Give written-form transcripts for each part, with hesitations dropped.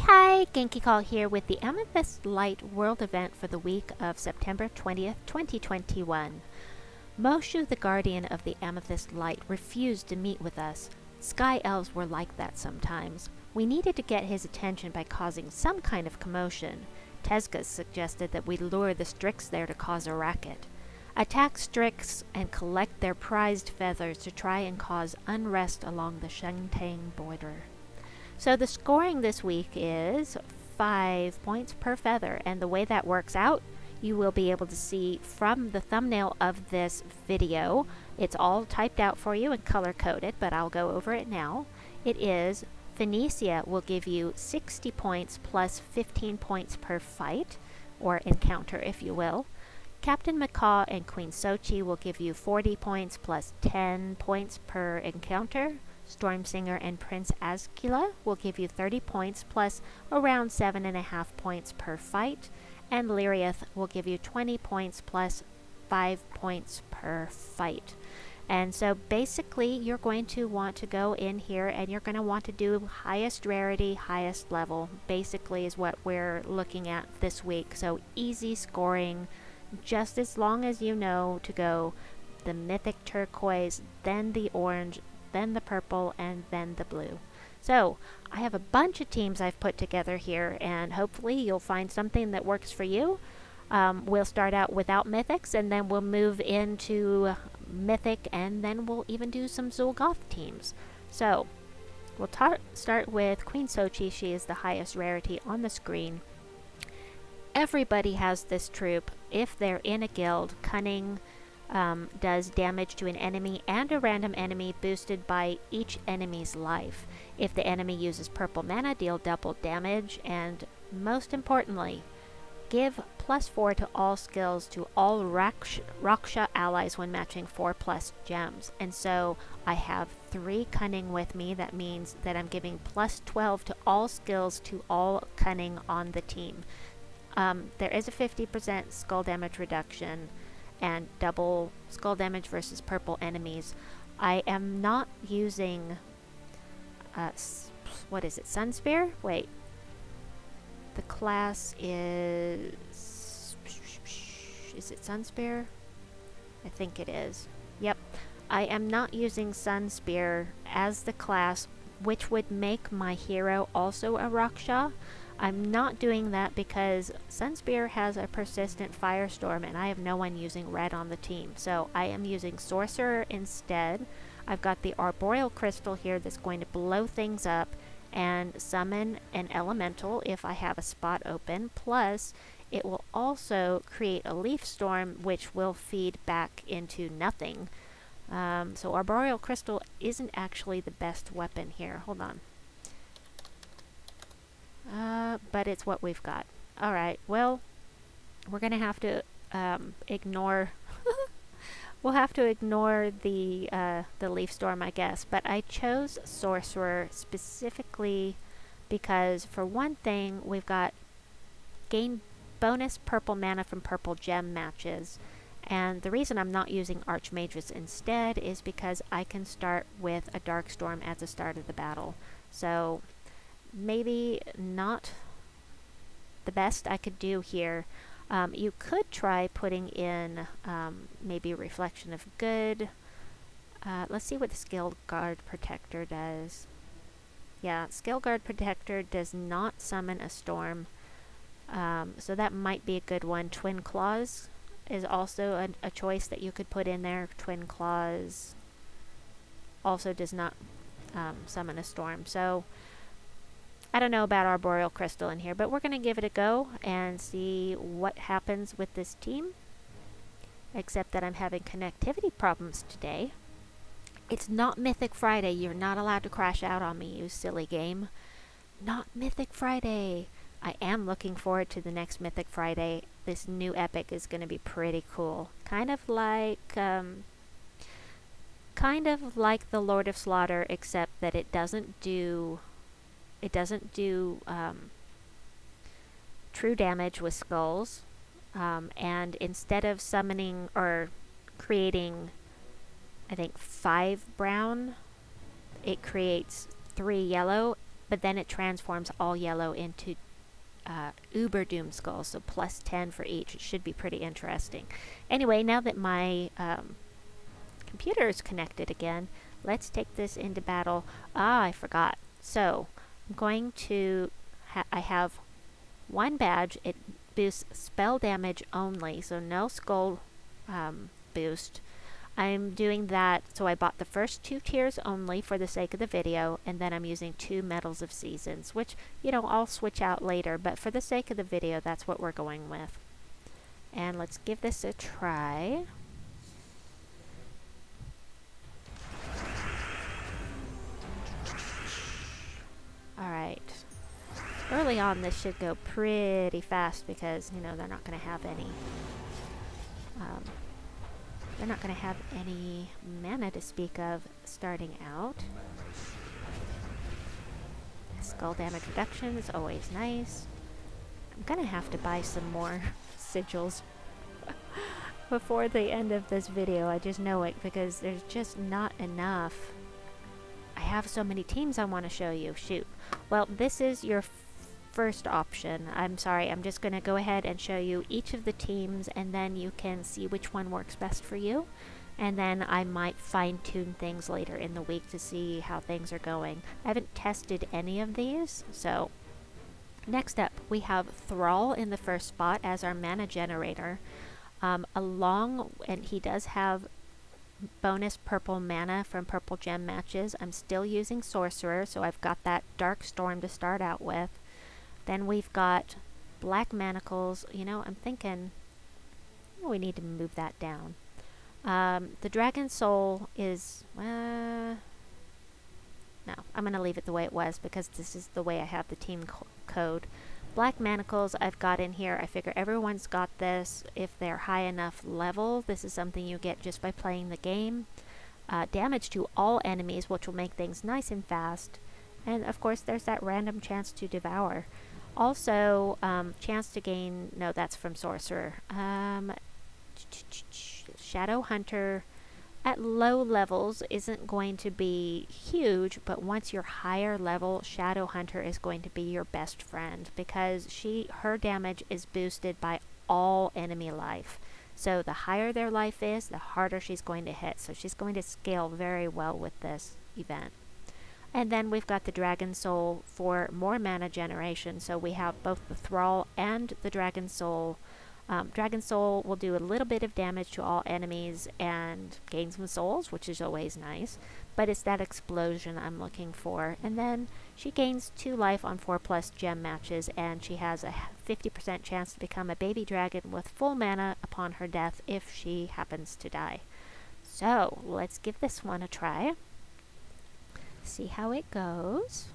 Hi, Genki Call here with the Amethyst Light World event for the week of September 20th, 2021. Moshu, the guardian of the Amethyst Light, refused to meet with us. Sky elves were like that sometimes. We needed to get his attention by causing some kind of commotion. Tezca suggested that we lure the Strix there to cause a racket. Attack Strix and collect their prized feathers to try and cause unrest along the Shentang border. So the scoring this week is 5 points per feather, and the way that works out, you will be able to see from the thumbnail of this video. It's all typed out for you and color-coded, but I'll go over it now. It is Venoxia will give you 60 points plus 15 points per fight, or encounter if you will. Captain Macaw and Queen Sochi will give you 40 points plus 10 points per encounter. Stormsinger and Prince Azkila will give you 30 points plus around 7.5 points per fight, and Lyriath will give you 20 points plus 5 points per fight. And so basically you're going to want to go in here and you're going to want to do highest rarity, highest level, basically is what we're looking at this week. So easy scoring, just as long as you know to go the mythic turquoise, then the orange, then the purple, and then the blue. So I have a bunch of teams I've put together here, and hopefully you'll find something that works for you. We'll start out without mythics, and then we'll move into mythic, and then we'll even do some Zul'goth teams. So we'll start with Queen Sochi. She is the highest rarity on the screen. Everybody has this troop. If they're in a guild, Cunning does damage to an enemy and a random enemy boosted by each enemy's life. If the enemy uses purple mana, deal double damage, and most importantly, give +4 to all skills to all Raksha allies when matching 4+ gems. And so I have 3 Cunning with me. That means that I'm giving +12 to all skills to all Cunning on the team. There is a 50% skull damage reduction and double skull damage versus purple enemies. I am not using what is it, Sunspear? Wait, the class is it Sunspear? I think it is. Yep, I am not using Sunspear as the class, which would make my hero also a Raksha. I'm not doing that because Sunspear has a persistent firestorm and I have no one using red on the team. So I am using Sorcerer instead. I've got the Arboreal crystal here that's going to blow things up and summon an elemental if I have a spot open. Plus, it will also create a leaf storm which will feed back into nothing. So Arboreal crystal isn't actually the best weapon here. Hold on. But it's what we've got. Alright, well, we're going to have to ignore we'll have to ignore the leaf storm, I guess. But I chose Sorcerer specifically because, for one thing, we've got gain bonus purple mana from purple gem matches. And the reason I'm not using Archmages instead is because I can start with a Dark Storm at the start of the battle. So maybe not the best I could do here. You could try putting in maybe Reflection of Good. Let's see what the Scale Guard Protector does. Yeah, Scale Guard Protector does not summon a storm, so that might be a good one. Twin Claws is also a choice that you could put in there. Twin Claws also does not summon a storm, so I don't know about Arboreal Crystal in here, but we're going to give it a go and see what happens with this team. Except that I'm having connectivity problems today. It's not Mythic Friday. You're not allowed to crash out on me, you silly game. Not Mythic Friday. I am looking forward to the next Mythic Friday. This new epic is going to be pretty cool. Kind of like the Lord of Slaughter, except that it doesn't do true damage with skulls, and instead of summoning or creating, I think, 5 brown, it creates 3 yellow but then it transforms all yellow into Uber Doom Skulls, so plus 10 for each. It should be pretty interesting. Anyway, now that my computer is connected again, let's take this into battle. I forgot. So, I'm going to... I have one badge. It boosts spell damage only, so no skull boost. I'm doing that, so I bought the first 2 tiers only for the sake of the video, and then I'm using 2 Medals of Seasons, which, you know, I'll switch out later, but for the sake of the video, that's what we're going with. And let's give this a try. Alright. Early on, this should go pretty fast because, you know, they're not going to have any... they're not going to have any mana to speak of starting out. Skull damage reduction is always nice. I'm going to have to buy some more sigils before the end of this video. I just know it because there's just not enough. I have so many teams I want to show you. Shoot. Well, this is your first option. I'm sorry, I'm just going to go ahead and show you each of the teams, and then you can see which one works best for you, and then I might fine-tune things later in the week to see how things are going. I haven't tested any of these, so next up we have Thrall in the first spot as our mana generator, and he does have bonus purple mana from purple gem matches. I'm still using Sorcerer, so I've got that Dark Storm to start out with. Then we've got Black Manacles. You know, I'm thinking we need to move that down. The Dragon Soul is... no, I'm going to leave it the way it was because this is the way I have the team code. Black Manacles I've got in here. I figure everyone's got this if they're high enough level. This is something you get just by playing the game. Damage to all enemies, which will make things nice and fast. And of course there's that random chance to devour. Also, chance to gain... No, that's from Sorcerer. Shadow Hunter at low levels isn't going to be huge, but once you're higher level, Shadow Hunter is going to be your best friend because her damage is boosted by all enemy life. So the higher their life is, the harder she's going to hit. So she's going to scale very well with this event. And then we've got the Dragon Soul for more mana generation. So we have both the Thrall and the Dragon Soul. Dragon Soul will do a little bit of damage to all enemies and gain some souls, which is always nice. But it's that explosion I'm looking for. And then she gains 2 life on 4+ gem matches, and she has a 50% chance to become a baby dragon with full mana upon her death if she happens to die. So let's give this one a try. See how it goes.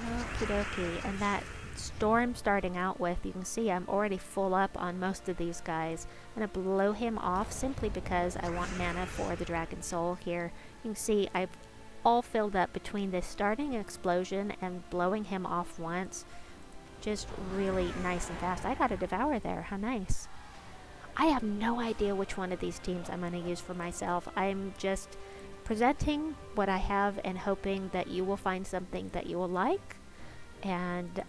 Okie dokie. And that storm starting out with, you can see I'm already full up on most of these guys. I'm going to blow him off simply because I want mana for the Dragon Soul here. You can see I've all filled up between this starting an explosion and blowing him off once. Just really nice and fast. I got a Devour there. How nice. I have no idea which one of these teams I'm going to use for myself. I'm just presenting what I have and hoping that you will find something that you will like, and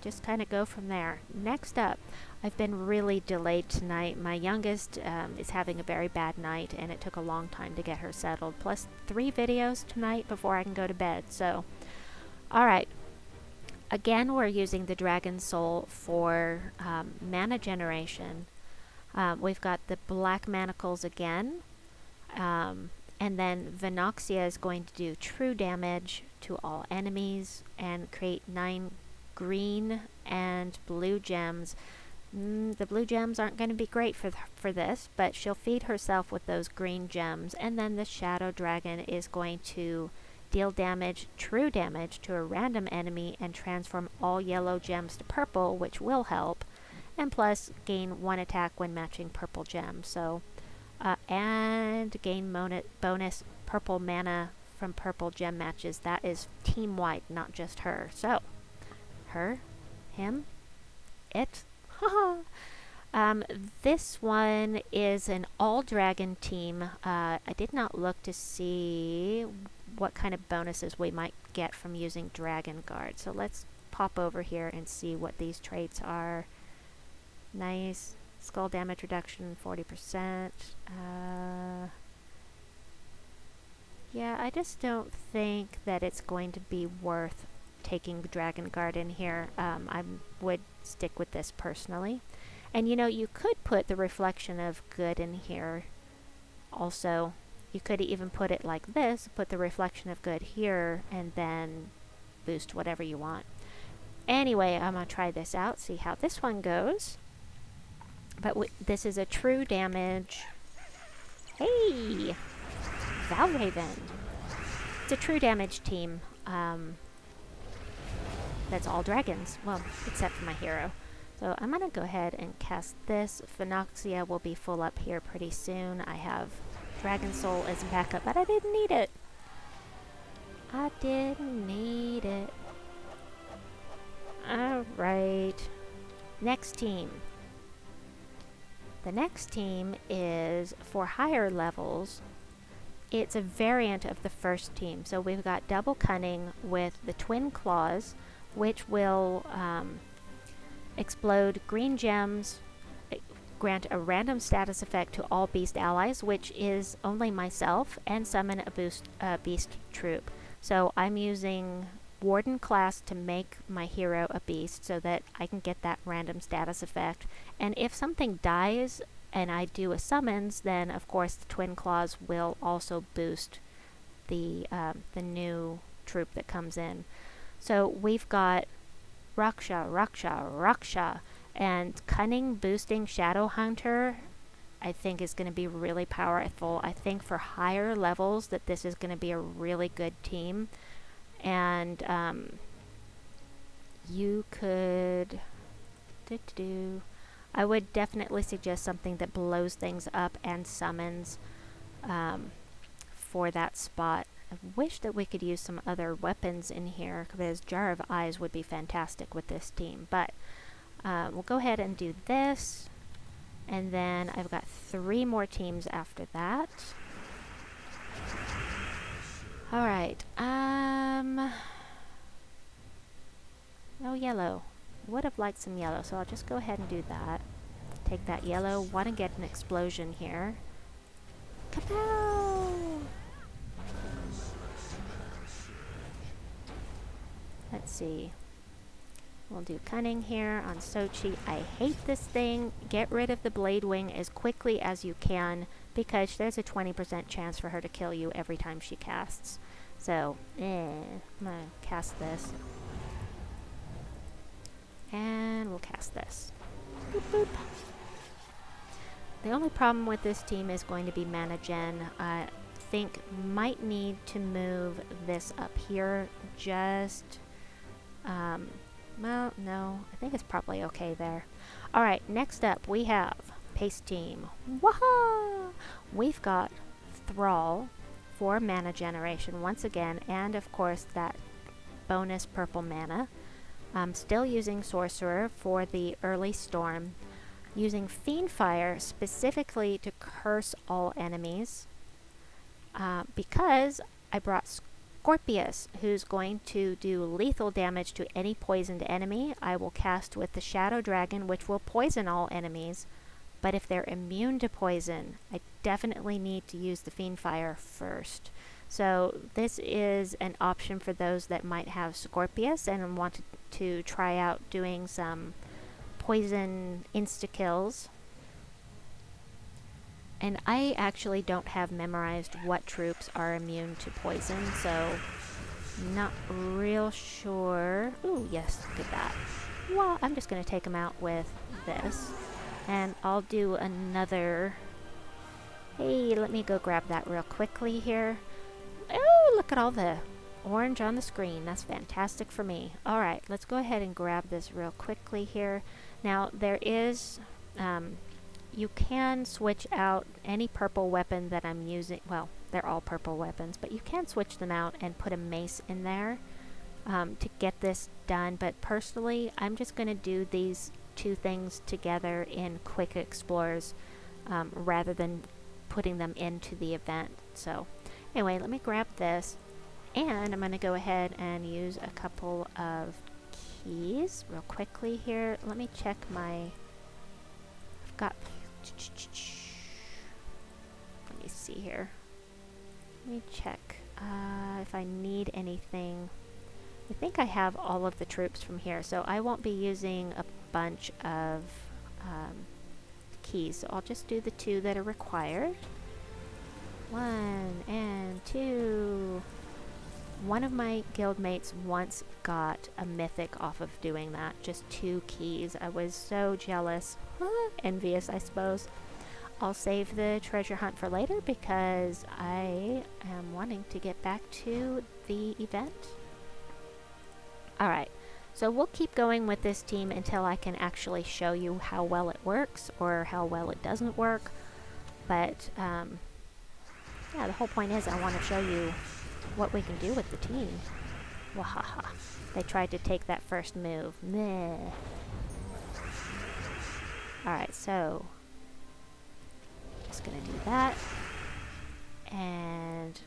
just kind of go from there. Next up, I've been really delayed tonight. My youngest is having a very bad night, and it took a long time to get her settled, plus 3 videos tonight before I can go to bed. So, alright. Again, we're using the Dragon Soul for mana generation. We've got the Black Manacles again. And then Venoxia is going to do true damage to all enemies and create 9 green and blue gems. The blue gems aren't going to be great for this, but she'll feed herself with those green gems. And then the Shadow Dragon is going to deal damage, true damage, to a random enemy and transform all yellow gems to purple, which will help, and plus gain 1 attack when matching purple gems. So, and gain bonus purple mana from purple gem matches. That is team-wide, not just her. So, her, him, it. This one is an all-dragon team. I did not look to see what kind of bonuses we might get from using Dragon Guard. So let's pop over here and see what these traits are. Nice. Skull damage reduction, 40%. Yeah, I just don't think that it's going to be worth taking the Dragon Guard in here. I would stick with this personally. And you know, you could put the Reflection of Good in here also. You could even put it like this, put the Reflection of Good here, and then boost whatever you want. Anyway, I'm going to try this out, see how this one goes. But this is a true damage. Hey! Valraven. It's a true damage team. That's all dragons. Well, except for my hero. So I'm going to go ahead and cast this. Venoxia will be full up here pretty soon. I have Dragon Soul as backup, but I didn't need it. I didn't need it. Alright. Next team. The next team is for higher levels. It's a variant of the first team. So we've got double Cunning with the Twin Claws, which will explode green gems, grant a random status effect to all beast allies, which is only myself, and summon a beast troop. So I'm using Warden class to make my hero a beast so that I can get that random status effect. And if something dies and I do a summons, then of course the Twin Claws will also boost the new troop that comes in. So we've got Raksha, and Cunning boosting Shadow Hunter I think is going to be really powerful. I think for higher levels that this is going to be a really good team. And you could... I would definitely suggest something that blows things up and summons for that spot. I wish that we could use some other weapons in here, because Jar of Eyes would be fantastic with this team. But we'll go ahead and do this. And then I've got 3 more teams after that. Alright. No yellow. Would have liked some yellow, so I'll just go ahead and do that. Take that yellow. Want to get an explosion here. Kapow! Let's see. We'll do Cunning here on Sochi. I hate this thing. Get rid of the Blade Wing as quickly as you can, because there's a 20% chance for her to kill you every time she casts. So, I'm gonna cast this. And we'll cast this. Boop, boop. The only problem with this team is going to be mana gen. I think might need to move this up here just... well, no, I think it's probably okay there. Alright, next up we have Paste Team. Waha! We've got Thrall for mana generation once again, and of course that bonus purple mana. I'm still using Sorcerer for the early storm, using Fiend Fire specifically to curse all enemies, because I brought Scorpius, who's going to do lethal damage to any poisoned enemy. I will cast with the Shadow Dragon, which will poison all enemies, but if they're immune to poison, I definitely need to use the Fiend Fire first. So this is an option for those that might have Scorpius and want to try out doing some poison insta-kills. And I actually don't have memorized what troops are immune to poison, so not real sure. Ooh, yes, look at that. Well, I'm just going to take them out with this. And I'll do another... Hey, let me go grab that real quickly here. Oh, look at all the orange on the screen. That's fantastic for me. Alright, let's go ahead and grab this real quickly here. Now, there is... you can switch out any purple weapon that I'm using. Well, they're all purple weapons, but you can switch them out and put a mace in there to get this done. But personally, I'm just going to do these two things together in quick explores rather than putting them into the event. So anyway, let me grab this, and I'm going to go ahead and use a couple of keys real quickly here. Let me check my... I've got... Let me see here. Let me check if I need anything. I think I have all of the troops from here, so I won't be using a bunch of keys. So I'll just do the two that are required. 1 and 2. One of my guildmates once got a mythic off of doing that. Just 2 keys. I was so jealous. Envious, I suppose. I'll save the treasure hunt for later because I am wanting to get back to the event. Alright, so we'll keep going with this team until I can actually show you how well it works or how well it doesn't work. But, yeah, the whole point is I want to show you what we can do with the team. Wahaha. They tried to take that first move. Meh. Alright, so just gonna do that. And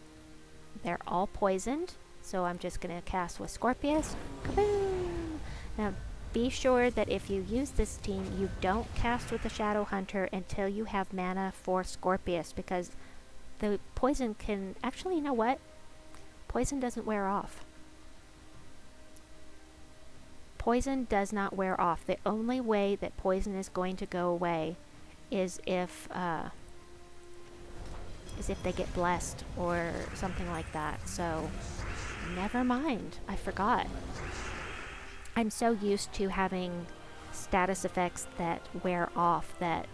they're all poisoned, so I'm just gonna cast with Scorpius. Kaboom! Now be sure that if you use this team, you don't cast with the Shadow Hunter until you have mana for Scorpius, because the poison can... Actually, you know what? Poison doesn't wear off. Poison does not wear off. The only way that poison is going to go away is if they get blessed or something like that. So, never mind. I forgot. I'm so used to having status effects that wear off that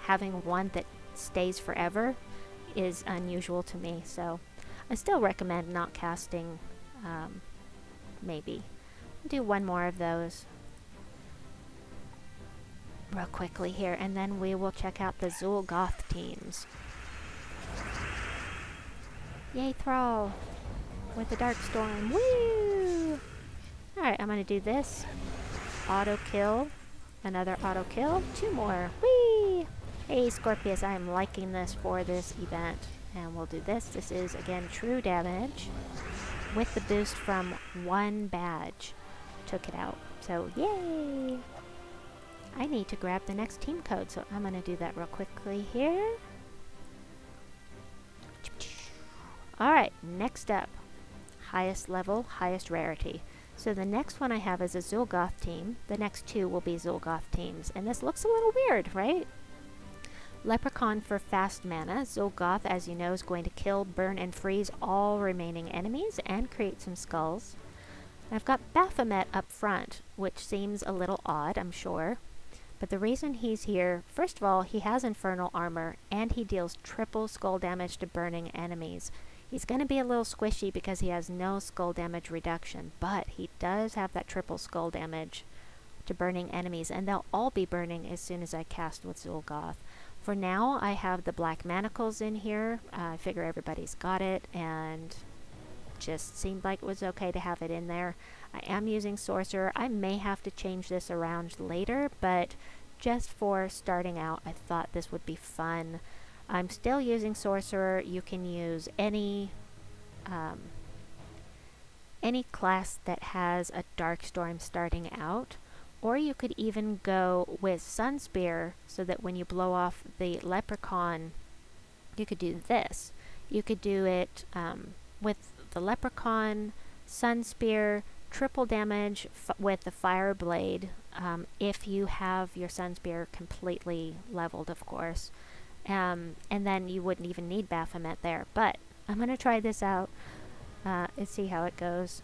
having one that stays forever is unusual to me. So, I still recommend not casting, maybe. I'll do one more of those real quickly here, and then we will check out the Zul'Goth teams. Yay, Thrall! With the Dark Storm. Woo! Alright, I'm gonna do this. Auto kill. Another auto kill. 2 more. Whee! Hey, Scorpius, I am liking this for this event. And we'll do this. This is, again, true damage with the boost from 1 badge. Took it out. So, yay! I need to grab the next team code, so I'm going to do that real quickly here. Alright, next up. Highest level, highest rarity. So the next one I have is a Zul'Goth team. The next 2 will be Zul'Goth teams. And this looks a little weird, right? Leprechaun for fast mana. Zul'Goth, as you know, is going to kill, burn, and freeze all remaining enemies and create some skulls. I've got Baphomet up front, which seems a little odd, I'm sure. But the reason he's here, first of all, he has infernal armor, and he deals triple skull damage to burning enemies. He's going to be a little squishy because he has no skull damage reduction, but he does have that triple skull damage to burning enemies, and they'll all be burning as soon as I cast with Zul'Goth. For now, I have the black manacles in here. I figure everybody's got it, and just seemed like it was okay to have it in there. I am using Sorcerer. I may have to change this around later, but just for starting out, I thought this would be fun. I'm still using Sorcerer. You can use any class that has a Darkstorm starting out. Or you could even go with Sunspear, so that when you blow off the Leprechaun, you could do this. You could do it with the Leprechaun, Sunspear, triple damage with the Fire Blade, if you have your Sunspear completely leveled, of course. And then you wouldn't even need Baphomet there. But I'm going to try this out and see how it goes.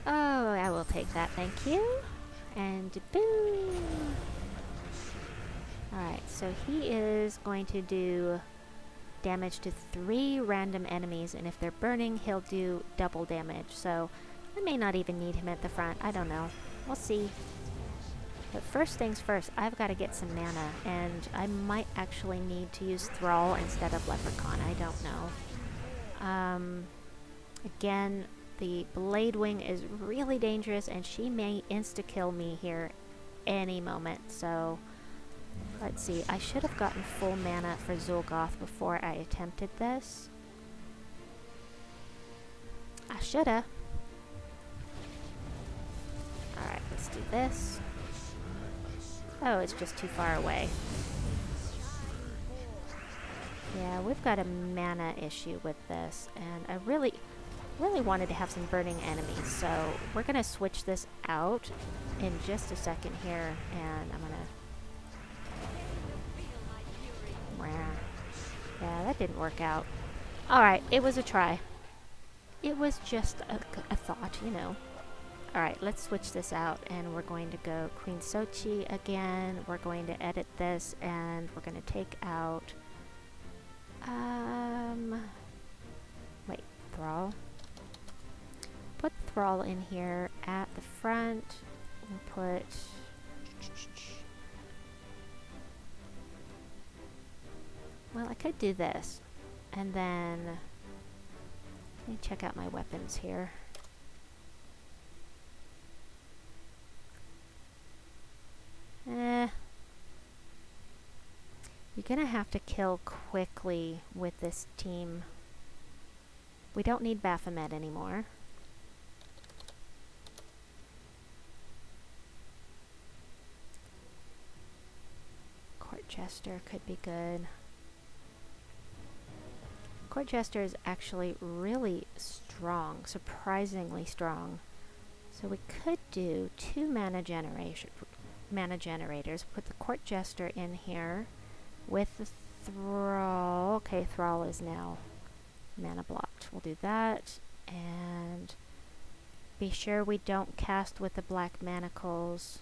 Oh, I will take that, thank you. And boom! Alright, so he is going to do damage to 3 random enemies, and if they're burning, he'll do double damage. So I may not even need him at the front. I don't know. We'll see. But first things first, I've got to get some mana, and I might actually need to use Thrall instead of Leprechaun. I don't know. Again, The Blade Wing is really dangerous, and she may insta-kill me here any moment. So, let's see. I should have gotten full mana for Zul'Goth before I attempted this. I shoulda. Alright, let's do this. Oh, it's just too far away. Yeah, we've got a mana issue with this, and I really wanted to have some burning enemies, so we're gonna switch this out in just a second here, and I'm gonna... Yeah, that didn't work out. Alright, it was a try. It was just a thought, you know. Alright, let's switch this out, and we're going to go Queen Sochi again. We're going to edit this, and we're going to take out... Wait, Thrall. Put Thrall in here at the front. We'll put... Well, I could do this, and then... Let me check out my weapons here. You're gonna have to kill quickly with this team. We don't need Baphomet anymore. Court Jester could be good. Court Jester is actually really strong, surprisingly strong. So we could do 2 mana generators. Put the Court Jester in here with the Thrall. Okay, Thrall is now mana blocked. We'll do that, and be sure we don't cast with the black Manacles.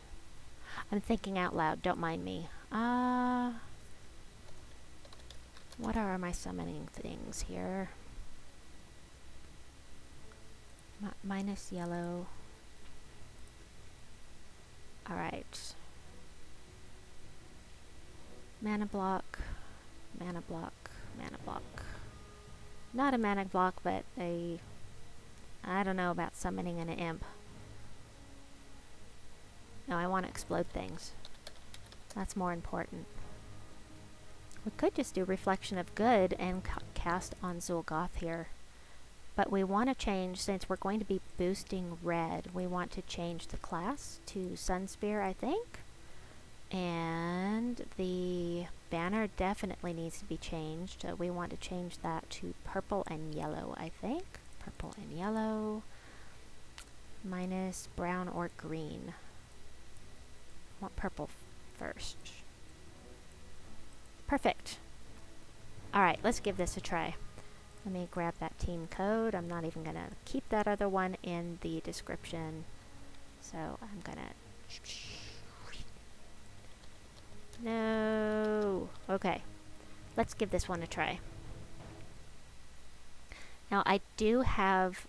I'm thinking out loud, don't mind me. What are my summoning things here? Minus yellow. Alright. Mana block, mana block, mana block. Not a mana block, but a... I don't know about summoning an imp. No, I want to explode things. That's more important. We could just do Reflection of Good and cast on Zuul'Goth here. But we want to change, since we're going to be boosting red, we want to change the class to Sunspear, I think. And the banner definitely needs to be changed. We want to change that to purple and yellow, I think. Purple and yellow. Minus brown or green. I want purple first. Perfect. Alright, let's give this a try. Let me grab that team code. I'm not even going to keep that other one in the description. So I'm going to... No. Okay. Let's give this one a try. Now I do have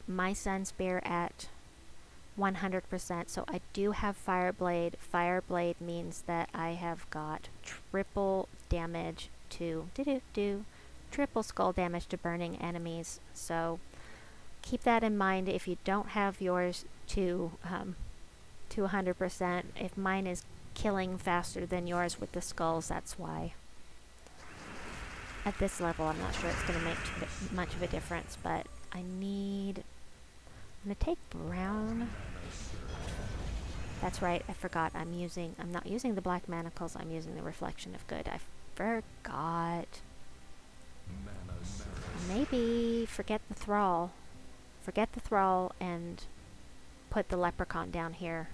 my Sunspear at 100%, so I do have Fireblade. Fireblade means that I have got triple damage to triple skull damage to burning enemies. So keep that in mind if you don't have yours to 100%. If mine is killing faster than yours with the skulls, that's why. At this level, I'm not sure it's going to make much of a difference, but I'm going to take brown. That's right, I forgot. I'm not using the black Manacles, I'm using the Reflection of Good. I forgot. Maybe forget the Thrall. Forget the Thrall and put the Leprechaun down here.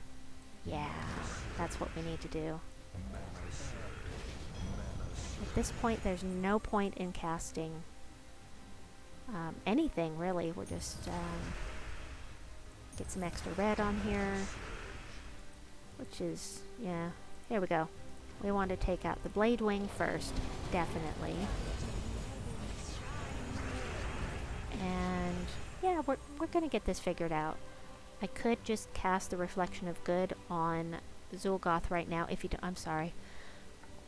Yeah, that's what we need to do. At this point, there's no point in casting anything, really. We'll just get some extra red on here. Which is, yeah, here we go. We want to take out the Blade Wing first, definitely. And, yeah, we're going to get this figured out. I could just cast the Reflection of Good on Zul'Goth right now if you don't... I'm sorry.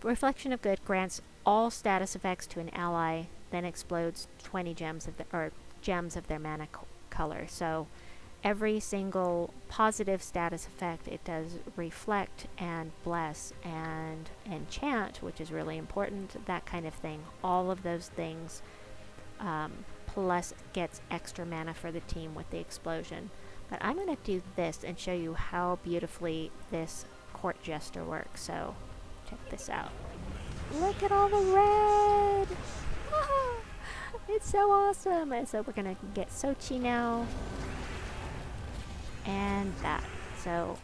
Reflection of Good grants all status effects to an ally, then explodes 20 gems of their mana color. So every single positive status effect, it does reflect and bless and enchant, which is really important, that kind of thing. All of those things, plus gets extra mana for the team with the explosion. But I'm going to do this and show you how beautifully this Court Jester works. So check this out. Look at all the red! It's so awesome! And so we're going to get Sochi now. And that. So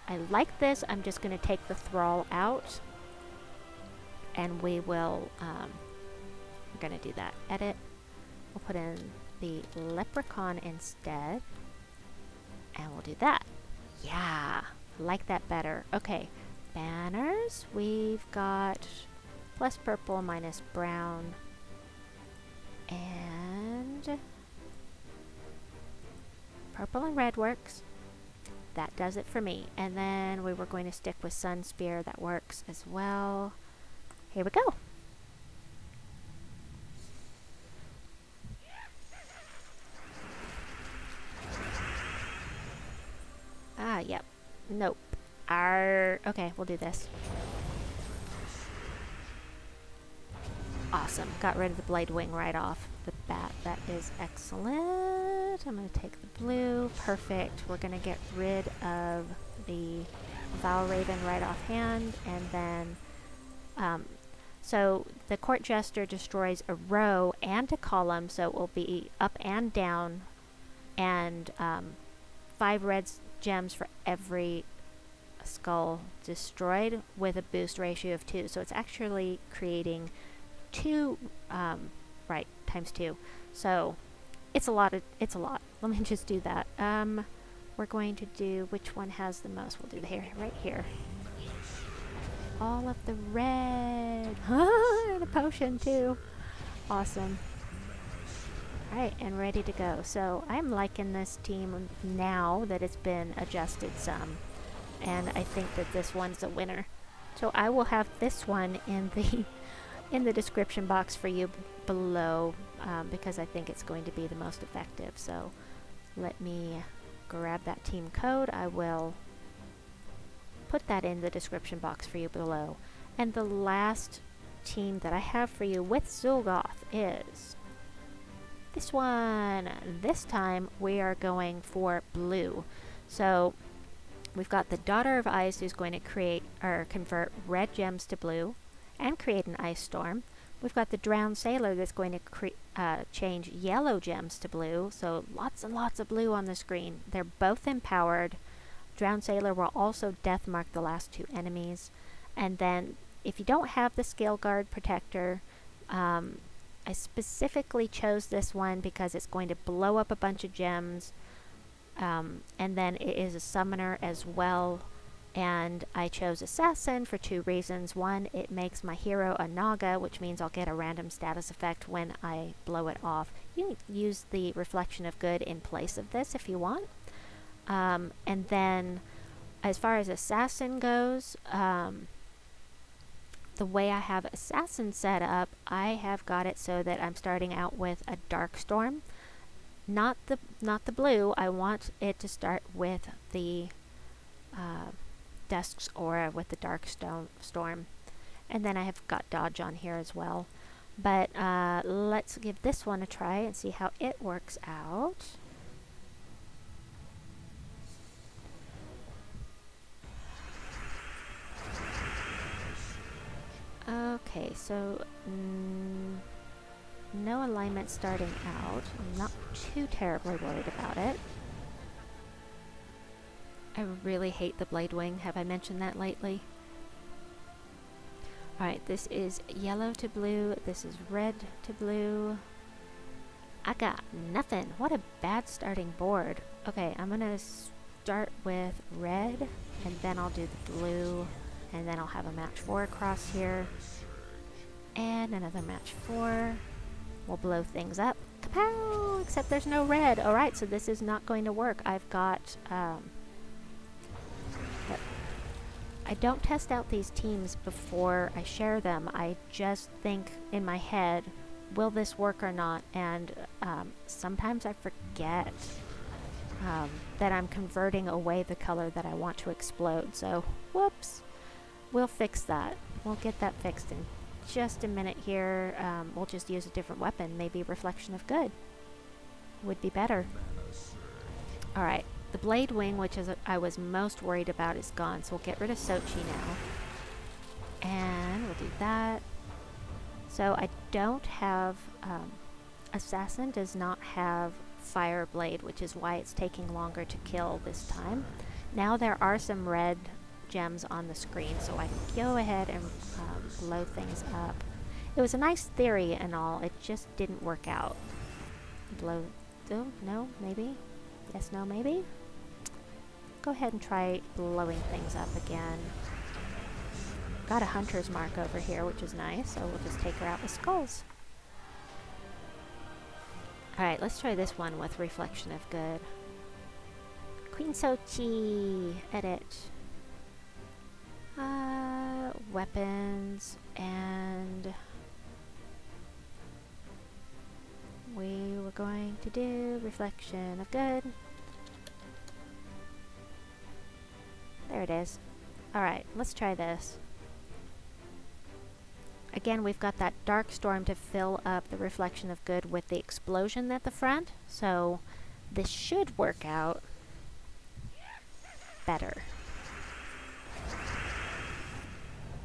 I like this. I'm just going to take the Thrall out. And we will, we're going to do that. Edit. We'll put in the Leprechaun instead. And we'll do that. Yeah, I like that better. Okay, banners. We've got plus purple, minus brown. And purple and red works. That does it for me. And then we were going to stick with Sun Spear. That works as well. Here we go. Ah, yep. Nope. Okay, we'll do this. Awesome. Got rid of the Blade Wing right off the bat. That is excellent. I'm going to take the blue. Perfect. We're going to get rid of the Valraven right offhand. And then, so the Court Jester destroys a row and a column, so it will be up and down. And 5 red gems for every skull destroyed with a boost ratio of 2. So it's actually creating 2, right, times 2. So it's a lot. It's a lot. Let me just do that. We're going to do, which one has the most? We'll do the here, right here. All of the red. And a potion too. Awesome. Alright, and ready to go. So I'm liking this team now that it's been adjusted some. And I think that this one's a winner. So I will have this one in the description box for you below, because I think it's going to be the most effective. So let me grab that team code. I will put that in the description box for you below. And the last team that I have for you with Zul'Goth is this one. This time we are going for blue. So we've got the Daughter of Ice, who's going to create or convert red gems to blue and create an ice storm. We've got the Drowned Sailor that's going to change yellow gems to blue. So lots and lots of blue on the screen. They're both empowered. Drowned Sailor will also death mark the last 2 enemies. And then if you don't have the Scale Guard Protector, I specifically chose this one because it's going to blow up a bunch of gems, and then it is a summoner as well. And I chose Assassin for 2 reasons. One, it makes my hero a Naga, which means I'll get a random status effect when I blow it off. You can use the Reflection of Good in place of this if you want. And then as far as Assassin goes, the way I have Assassin set up, I have got it so that I'm starting out with a Dark Storm. Not the blue. I want it to start with the Dusk's Aura with the Dark Storm. And then I have got Dodge on here as well. But let's give this one a try and see how it works out. Okay, so no alignment starting out. I'm not too terribly worried about it. I really hate the Blade Wing. Have I mentioned that lately? Alright, this is yellow to blue. This is red to blue. I got nothing. What a bad starting board. Okay, I'm going to start with red, and then I'll do the blue. And then I'll have a match 4 across here. And another match 4. We'll blow things up. Kapow! Except there's no red. Alright, so this is not going to work. I've got... I don't test out these teams before I share them. I just think in my head, will this work or not? And sometimes I forget that I'm converting away the color that I want to explode. So, whoops. We'll fix that. We'll get that fixed in just a minute here. We'll just use a different weapon. Maybe Reflection of Good would be better. Alright, the Blade Wing, which is I was most worried about, is gone. So we'll get rid of Sochi now. And we'll do that. So I don't have... Assassin does not have Fire Blade, which is why it's taking longer to kill this time. Now there are some red gems on the screen, so I can go ahead and blow things up. It was a nice theory and all, it just didn't work out. Blow... Oh, no, maybe? Yes, no, maybe? Go ahead and try blowing things up again. Got a hunter's mark over here, which is nice, so we'll just take her out with skulls. Alright, let's try this one with Reflection of Good. Queen Sochi! Edit. Weapons, and we were going to do Reflection of Good. There it is. Alright, let's try this. Again, we've got that Dark Storm to fill up the Reflection of Good with the explosion at the front, so this should work out better.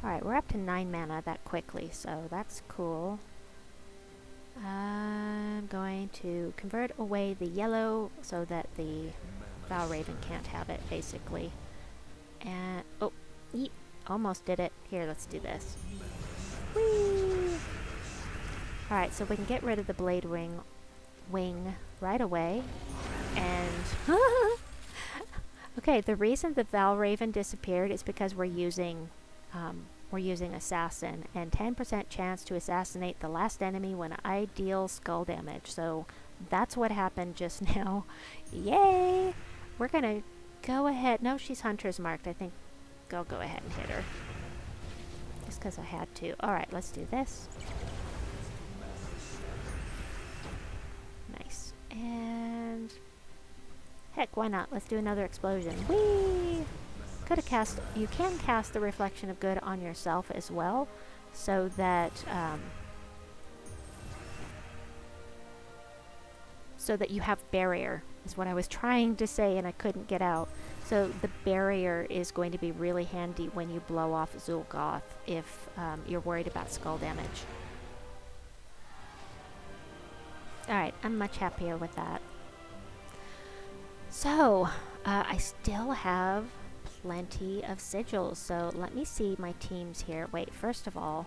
Alright, we're up to 9 mana that quickly, so that's cool. I'm going to convert away the yellow so that the Valraven can't have it, basically. And, oh, yeet, almost did it. Here, let's do this. Whee! Alright, so we can get rid of the Blade Wing right away. And, okay, the reason the Valraven disappeared is because we're using Assassin, and 10% chance to assassinate the last enemy when I deal skull damage. So that's what happened just now. Yay! We're gonna go ahead. No, she's Hunter's marked. I think I'll go ahead and hit her. Just because I had to. Alright, let's do this. Nice. And heck, why not? Let's do another explosion. Whee! Could have cast... You can cast the Reflection of Good on yourself as well, so that you have barrier, is what I was trying to say and I couldn't get out. So the barrier is going to be really handy when you blow off Zul'Goth if you're worried about skull damage. Alright, I'm much happier with that. So, I still have plenty of sigils, so let me see my teams here. Wait, first of all,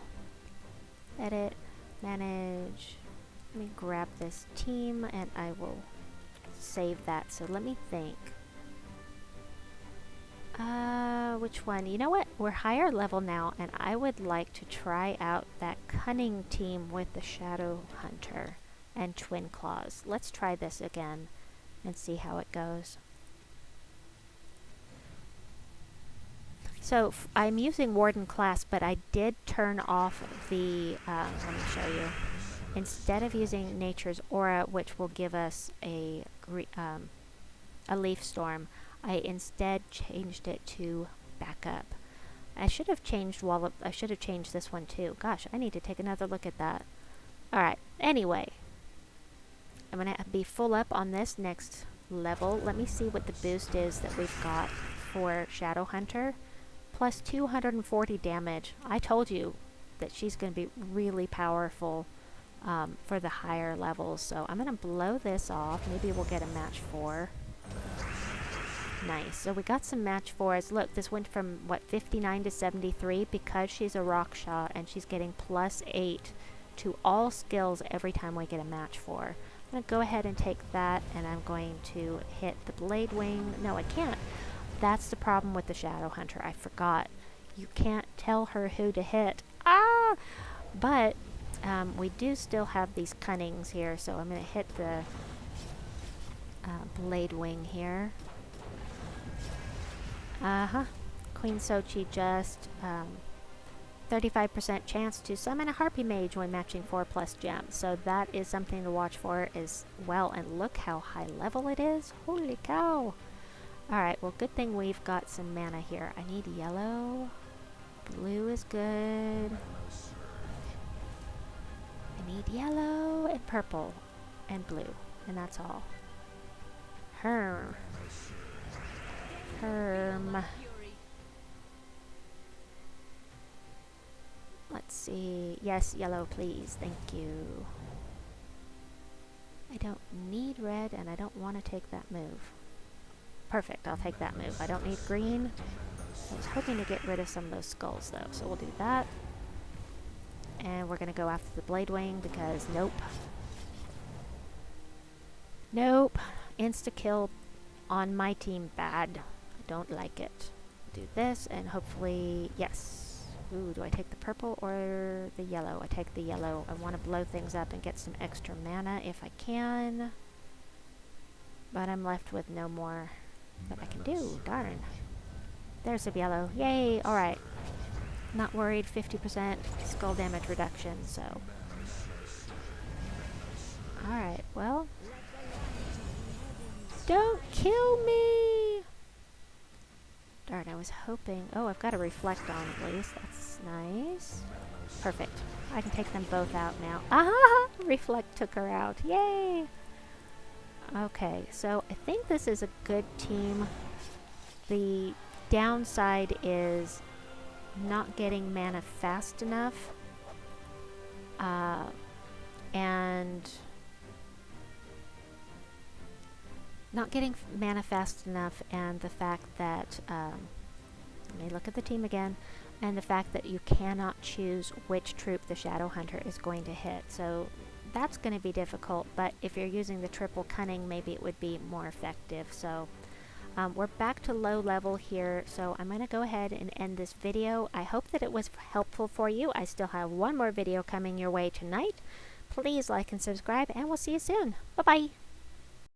edit, manage. Let me grab this team and I will save that. So let me think. Which one? You know what? We're higher level now, and I would like to try out that Cunning team with the Shadow Hunter and Twin Claws. Let's try this again and see how it goes. So I'm using Warden class, but I did turn off the, let me show you. Instead of using Nature's Aura, which will give us a Leaf Storm, I instead changed it to Backup. I should have changed I should have changed this one too. Gosh, I need to take another look at that. Alright, anyway. I'm going to be full up on this next level. Let me see what the boost is that we've got for Shadow Hunter. Plus 240 damage. I told you that she's going to be really powerful for the higher levels. So I'm going to blow this off. Maybe we'll get a match 4. Nice. So we got some match 4s. Look, this went from, what, 59 to 73 because she's a Rockshot and she's getting plus 8 to all skills every time we get a match 4. I'm going to go ahead and take that, and I'm going to hit the Blade Wing. No, I can't. That's the problem with the Shadow Hunter. I forgot. You can't tell her who to hit. Ah! But we do still have these Cunnings here, so I'm going to hit the Blade Wing here. Queen Sochi just 35% chance to summon a Harpy Mage when matching 4+ gems. So that is something to watch for as well. And look how high level it is. Holy cow. Alright, well, good thing we've got some mana here. I need yellow. Blue is good. I need yellow and purple and blue. And that's all. Herm. Let's see. Yes, yellow, please. Thank you. I don't need red, and I don't want to take that move. Perfect, I'll take that move. I don't need green. I was hoping to get rid of some of those skulls, though, so we'll do that. And we're going to go after the Blade Wing, because nope. Nope. Insta-kill on my team. Bad. I don't like it. Do this, and hopefully... Yes. Ooh, do I take the purple or the yellow? I take the yellow. I want to blow things up and get some extra mana if I can. But I'm left with no more that I can do. Darn. There's the yellow. Yay! Alright. Not worried. 50% skull damage reduction, so... Alright, well... Don't kill me! Darn, I was hoping... Oh, I've got a reflect on at least. That's nice. Perfect. I can take them both out now. Ah! Reflect took her out. Yay! Okay, so I think this is a good team. The downside is not getting mana fast enough. And... Not getting mana fast enough, and the fact that, let me look at the team again, and the fact that you cannot choose which troop the Shadow Hunter is going to hit. So that's going to be difficult, but if you're using the triple Cunning, maybe it would be more effective. So we're back to low level here, so I'm going to go ahead and end this video. I hope that it was helpful for you. I still have one more video coming your way tonight. Please like and subscribe, and we'll see you soon. Bye-bye.